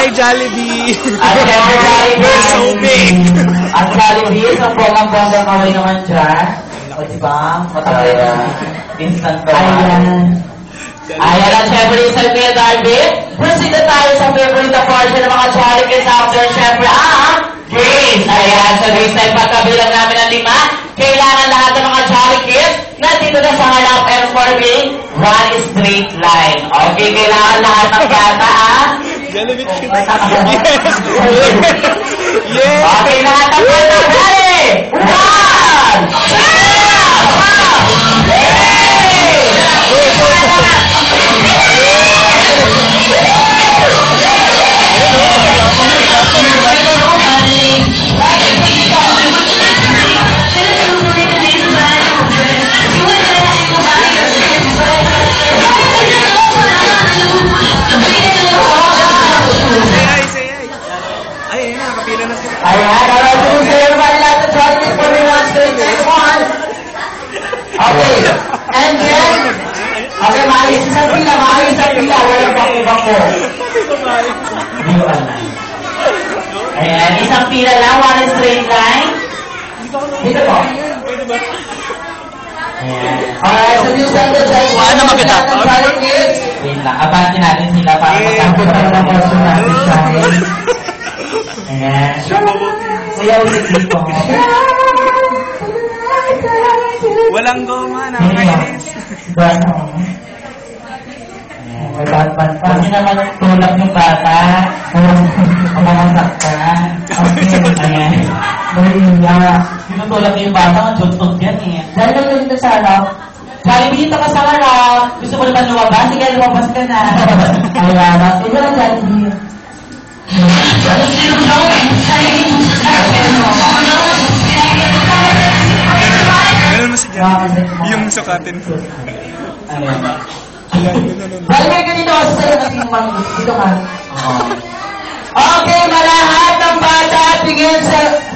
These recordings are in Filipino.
Hi, Jollibee! At syempre, We're so big! At Jollibee, isang bonggang-bonggang kaway naman dyan. O, diba? Matagal. Instant ba? Ayan. Ayan, at syempre, isang Kuya Darby. Proceed na tayo sa favorite na portion ng mga Jolly Kids after, syempre, Grace. Ayan, sa Grace time, pagkabilang namin ng 5, kailangan lahat ng mga Jolly Kids nandito na sa harap and forming one straight line. Okay, kailangan lahat ng bata, Jollibee Kids! Yes! Yes! Okay, lahat ng bata, ready? 1! Ay, nakapila na sila. Ayan, alright, so everybody like the Jollibee for me once straight, next one. Okay, and then, okay, maayos sa pila, walang bako-bako. Hindi ko alam. Ayan, isang pila lang, one straight line. Dito po. Pwede ba? Ayan. Alright, so this time the Jollibee. Wala na makita. Wait lang, abanti natin sila para matapos na ng person natin sa akin. Ayan. Kuya ulit dito. Walang goma, nakakainis. May batman pa. Kasi naman tulak yung bata. Mamasak ka. Okay, ayan. Maria. Tinutulak yung bata, ang juntot yan eh. Dahil lang dito sa harap. Jollibee, dito ka sa harap. Gusto mo naman lumabas? Sige, lumabas ka na. Ayan. Ito lang Jollibee. Ganun mo si Jollibee. Yung sukatin ko. Balik ka dito kasi sa'yo kasi dito ka. Okay, malahat ng bata tingin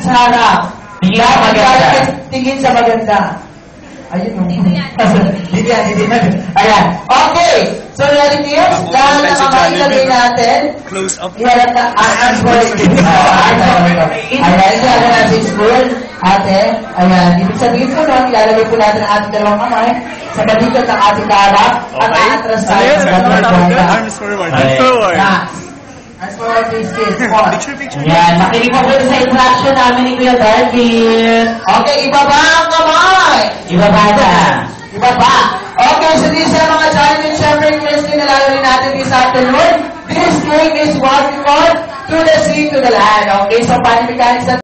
sa harap. Tingin sa maganda. Tingin sa maganda. Ayun yung. Hindi yan. Ayan. Okay. So, ready kids? Dahil nakakailagay natin. Close up. Iharap na ang quality. Ayan, iharap natin school. Ate, ayan. Ibig sabihin po nun, ilalagay po natin ang ating dalawang kamay sa balikat ng ating kaharap at aatras tayo sa balikat. Arms forward. Arms forward. Arms forward, please, kids. Picture. Ayan, makinig po sa instruction namin ni Kuya Darby. Okay, ibaba ang kamay. Ibaba na. Ibaba. Okay, so these are mga challenge syempre interesting na lalawin natin this afternoon. This game is what we call to the sea, to the land. Okay, so paano mechanics